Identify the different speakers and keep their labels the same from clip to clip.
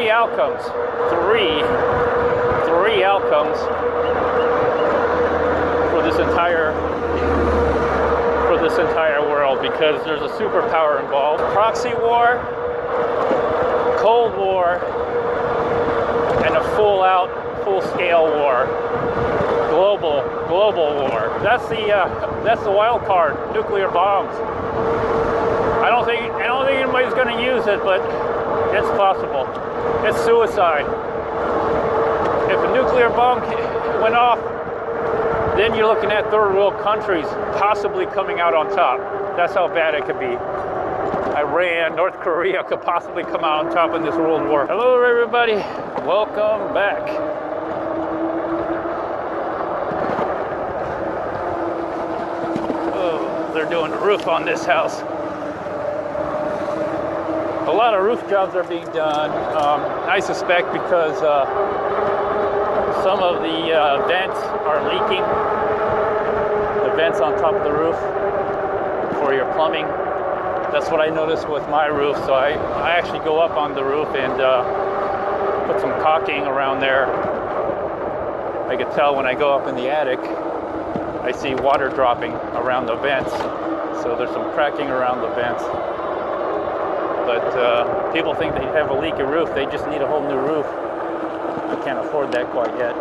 Speaker 1: three outcomes. Three outcomes for this entire world, because there's a superpower involved. Proxy war, Cold War, and a full-scale war. Global war. That's the wild card. Nuclear bombs. I don't think anybody's going to use it, but it's possible. It's suicide. If a nuclear bomb went off, then you're looking at third world countries possibly coming out on top. That's how bad it could be. Iran, North Korea could possibly come out on top in this world war. Hello, everybody. Welcome back. Oh, they're doing the roof on this house. A lot of roof jobs are being done. I suspect because some of the vents are leaking. The vents on top of the roof for your plumbing. That's what I noticed with my roof. So I actually go up on the roof and put some caulking around there. I could tell when I go up in the attic, I see water dropping around the vents. So there's some cracking around the vents. But people think they have a leaky roof. They just need a whole new roof. I can't afford that quite yet.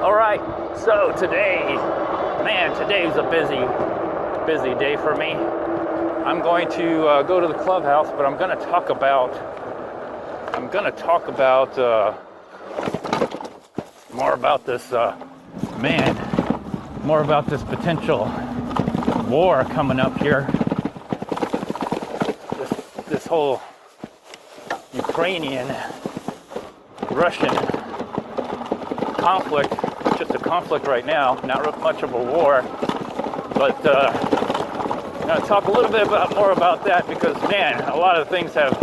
Speaker 1: All right, so today's a busy day for me. I'm going to go to the clubhouse, but I'm going to talk about more about this potential war coming up here. This whole Ukrainian-Russian conflict, just a conflict right now, not much of a war, but I'm going to talk a little bit more about that because, man, a lot of things have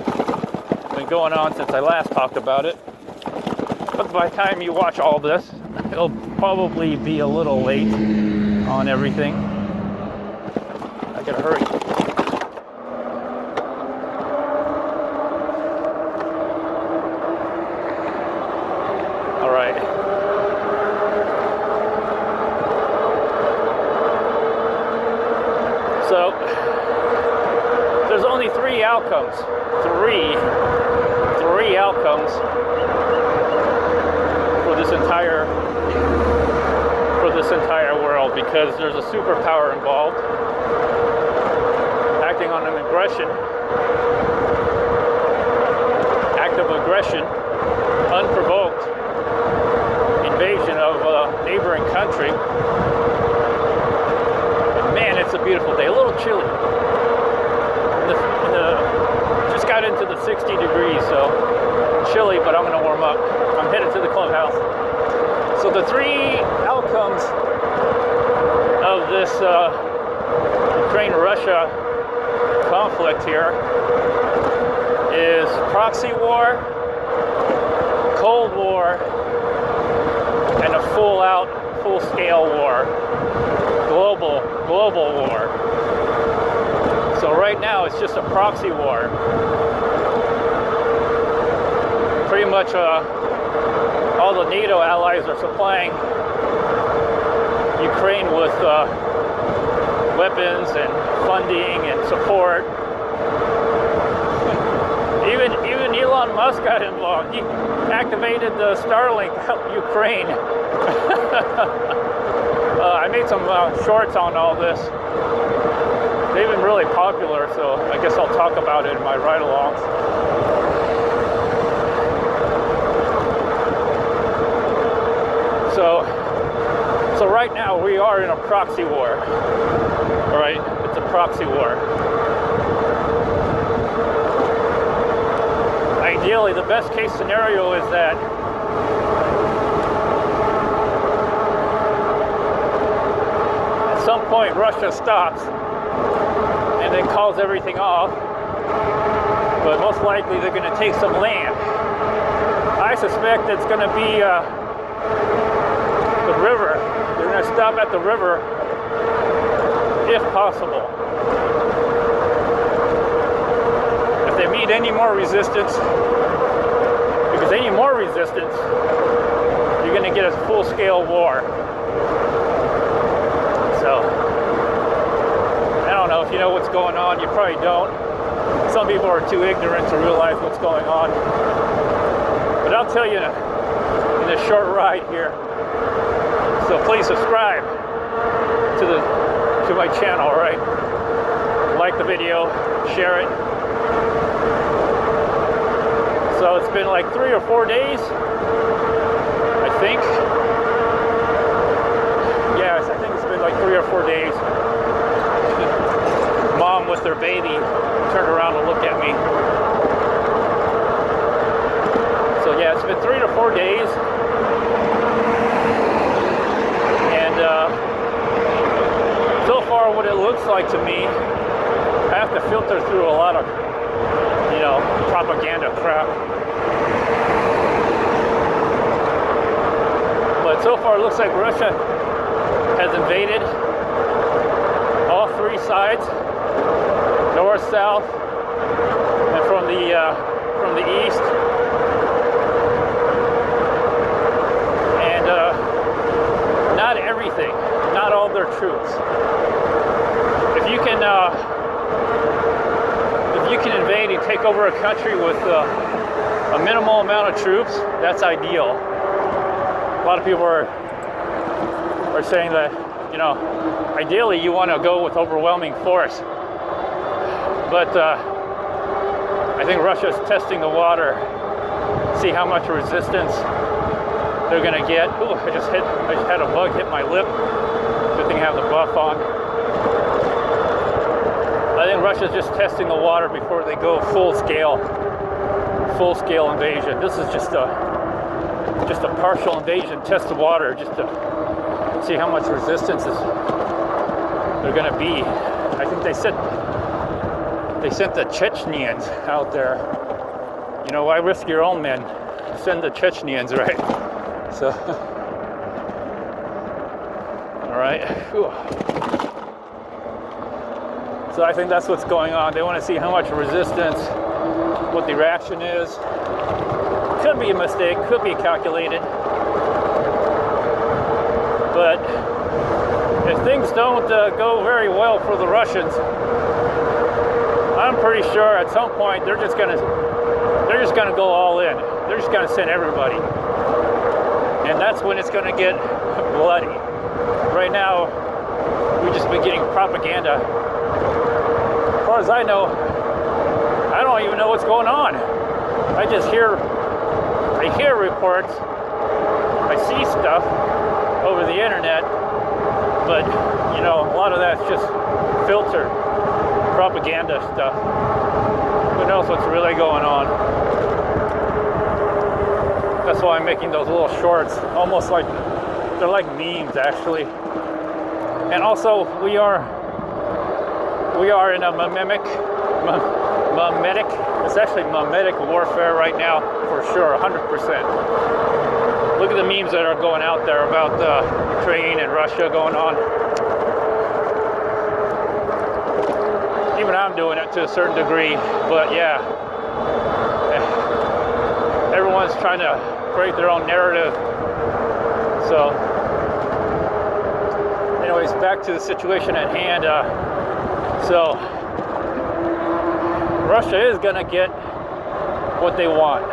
Speaker 1: been going on since I last talked about it. But by the time you watch all this, it'll probably be a little late on everything. I gotta hurry. All right. So there's only three outcomes. Three outcomes for this entire world, because there's a superpower involved acting on an act of aggression, unprovoked invasion of a neighboring country. And man, it's a beautiful day. A little chilly. Just got into the 60 degrees, so chilly, but I'm going to warm up. I'm headed to the clubhouse. So the three outcomes of this Ukraine-Russia conflict here is proxy war, Cold War, and a full-scale war, global war. So right now it's just a proxy war. Pretty much all the NATO allies are supplying Ukraine with weapons and funding and support. Even Elon Musk got involved. He activated the Starlink out in Ukraine. I made some shorts on all this. They've been really popular, so I guess I'll talk about it in my ride-alongs. So right now we are in a proxy war. All right, it's a proxy war. Ideally, the best case scenario is that at some point Russia stops and then calls everything off, but most likely they're going to take some land. I suspect it's going to be the river. They're going to stop at the river if possible. If they meet need any more resistance, because any more resistance, you're going to get a full-scale war. So, I don't know if you know what's going on. You probably don't. Some people are too ignorant to realize what's going on. But I'll tell you in this short ride here. So please subscribe to my channel, right? Like the video, share it. So it's been like 3 or 4 days, I think. Yes, I think it's been like 3 or 4 days. Mom with their baby turned around to look at me. So yeah, it's been 3 to 4 days. And so far what it looks like to me, I have to filter through a lot of, you know, propaganda crap. But so far it looks like Russia has invaded all 3 sides, north, south, and from the east. And not everything, not all their troops. If you can invade and take over a country with a minimal amount of troops, that's ideal. A lot of people are saying that, you know, ideally you want to go with overwhelming force. But I think Russia's testing the water, see how much resistance they're going to get. Ooh, I just had a bug hit my lip. Good thing I have the buff on. I think Russia's just testing the water before they go full scale invasion. This is just a partial invasion, test the water, just to see how much resistance they're going to be. I think they sent the Chechens out there. You know, why risk your own men? Send the Chechens, right? So, all right. Whew. So I think that's what's going on. They want to see how much resistance, what the reaction is. Could be a mistake, could be calculated. But if things don't go very well for the Russians, I'm pretty sure at some point they're just gonna go all in. They're just gonna send everybody, and that's when it's gonna get bloody. Right now, we've just been getting propaganda. As far as I know, I don't even know what's going on. I hear reports, I see stuff over the internet, but you know, a lot of that's just filtered propaganda stuff. Who knows what's really going on? That's why I'm making those little shorts, almost like they're like memes actually. And also we are in a mimetic, it's actually mimetic warfare right now for sure, 100%. Look at the memes that are going out there about Ukraine and Russia going on. Even I'm doing it to a certain degree, but yeah. Everyone's trying to create their own narrative. So, anyways, back to the situation at hand. So, Russia is going to get what they want,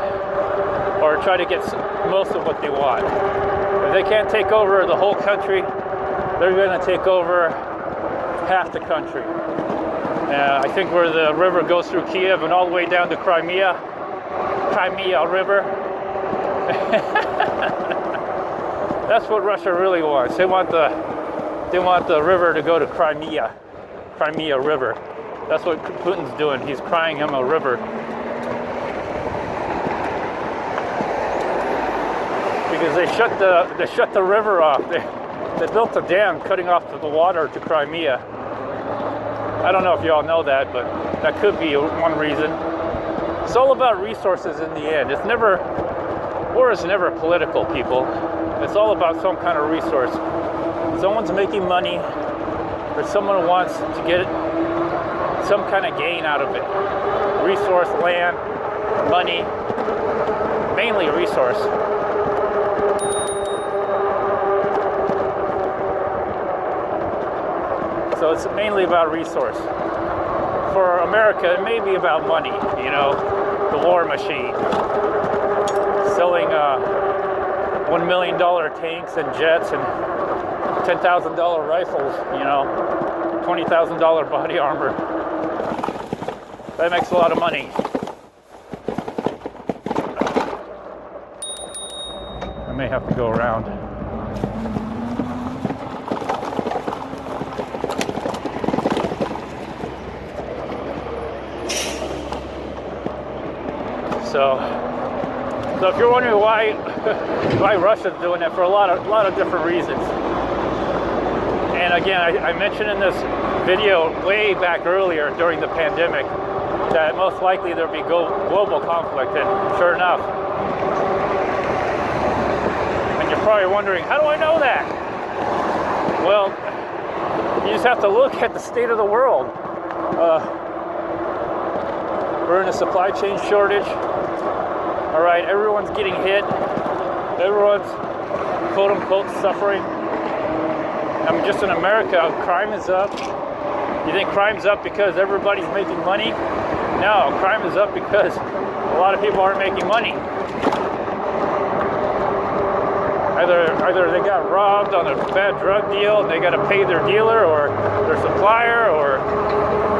Speaker 1: or try to get most of what they want. If they can't take over the whole country, they're going to take over half the country. I think where the river goes through Kiev and all the way down to Crimea River. That's what Russia really wants. They want the river to go to Crimea River. That's what Putin's doing. He's crying him a river. Because they shut the river off. They built a dam cutting off the water to Crimea. I don't know if you all know that, but that could be one reason. It's all about resources in the end. War is never political, people. It's all about some kind of resource. Someone's making money, or someone wants to get some kind of gain out of it. resource, land, money, mainly resource. So it's mainly about resource. For America, it may be about money, you know, the war machine. Selling $1 million tanks and jets and $10,000 rifles, you know, $20,000 body armor. That makes a lot of money. I may have to go around. So if you're wondering why Russia's doing that, for a lot of different reasons. And again, I mentioned in this video way back earlier during the pandemic that most likely there'll be global conflict, and sure enough. And you're probably wondering, how do I know that? Well, you just have to look at the state of the world. We're in a supply chain shortage. All right, everyone's getting hit. Everyone's quote unquote suffering. I mean, just in America, crime is up. You think crime's up because everybody's making money? No, crime is up because a lot of people aren't making money. Either they got robbed on a bad drug deal and they got to pay their dealer or their supplier, or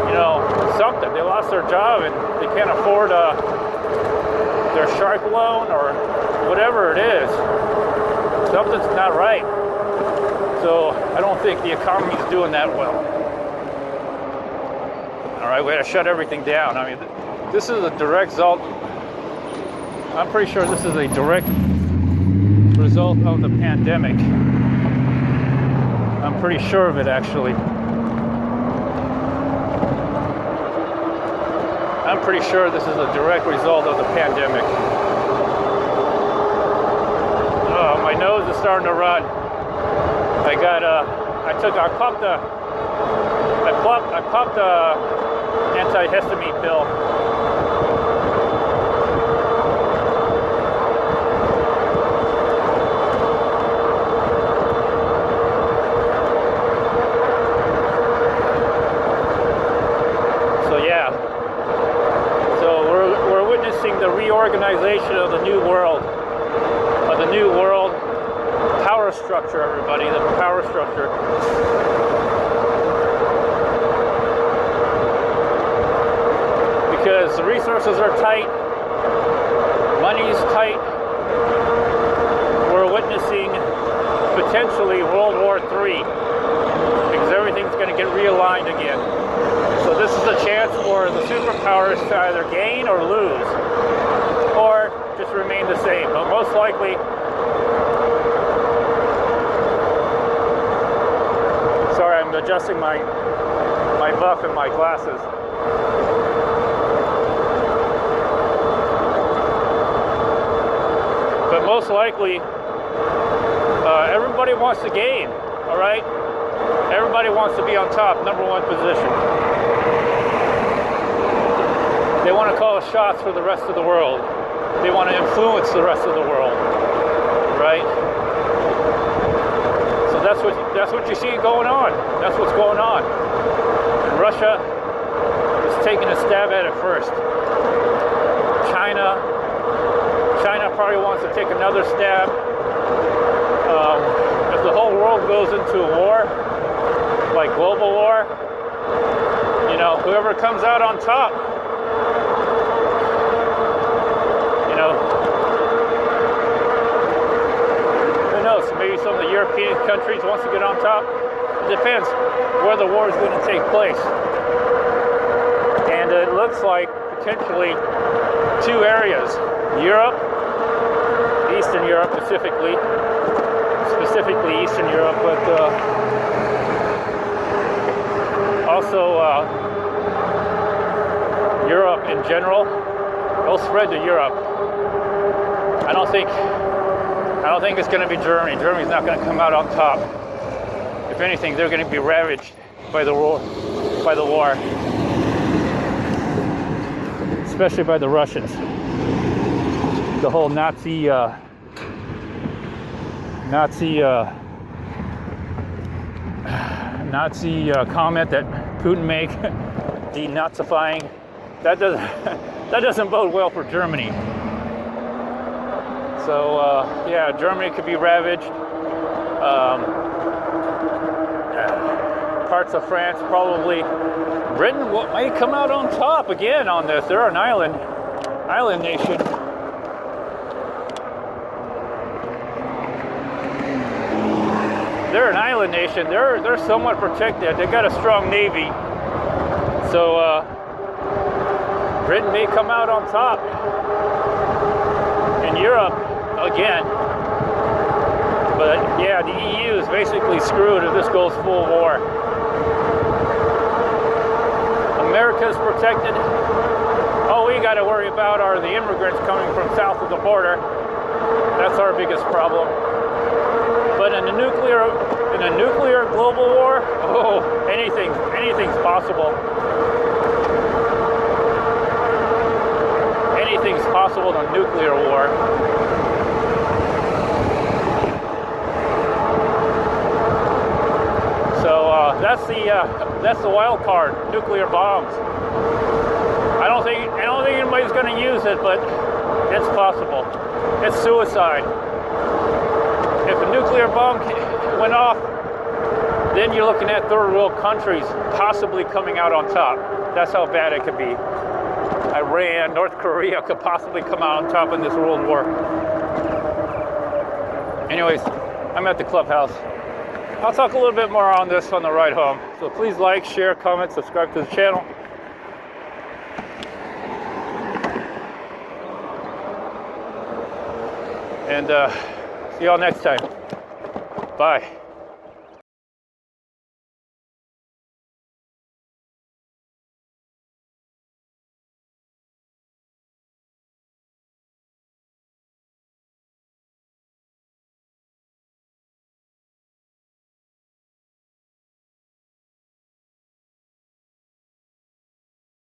Speaker 1: you know, something. They lost their job and they can't afford their shark loan or whatever it is. Something's not right. So I don't think the economy's doing that well. All right, we got to shut everything down. I mean, this is a direct result. I'm pretty sure this is a direct result of the pandemic. I'm pretty sure of it, actually. I'm pretty sure this is a direct result of the pandemic. Oh, my nose is starting to run. I popped the antihistamine pill. So yeah. So we're witnessing the reorganization of the new world. Power structure, everybody, the power structure. Because the resources are tight, money's tight. We're witnessing potentially World War III because everything's going to get realigned again. So this is a chance for the superpowers to either gain or lose, or just remain the same. But most likely, sorry, I'm adjusting my buff and my glasses. But most likely, everybody wants to gain, all right? Everybody wants to be on top, #1 position. They want to call the shots for the rest of the world. They want to influence the rest of the world, right? So that's what you see going on. That's what's going on. And Russia is taking a stab at it first. China probably wants to take another stab. If the whole world goes into a war, like global war, you know, whoever comes out on top, you know, who knows? Maybe some of the European countries wants to get on top. It depends where the war is going to take place. And it looks like potentially 2 areas: Europe, Eastern Europe specifically Eastern Europe, but also Europe in general. It'll spread to Europe. I don't think it's going to be Germany. Germany's not going to come out on top. If anything, they're going to be ravaged by the war. especially by the Russians. The whole Nazi comment that Putin made, denazifying, that doesn't bode well for Germany. So yeah, Germany could be ravaged. Parts of France, probably. Britain might come out on top again on this. They're an island nation. They're an island nation. They're somewhat protected. They got a strong navy. So Britain may come out on top. In Europe, again. But yeah, the EU is basically screwed if this goes full war. America's protected. All we got to worry about are the immigrants coming from south of the border. That's our biggest problem. But in a nuclear global war, oh, anything's possible. Anything's possible in a nuclear war. So that's the wild card, nuclear bombs. I don't think anybody's going to use it, but it's possible. It's suicide. If a nuclear bomb went off, then you're looking at third world countries possibly coming out on top. That's how bad it could be. Iran, North Korea could possibly come out on top in this world war. Anyways, I'm at the clubhouse. I'll talk a little bit more on this on the ride home. So please like, share, comment, subscribe to the channel. And see y'all next time. Bye.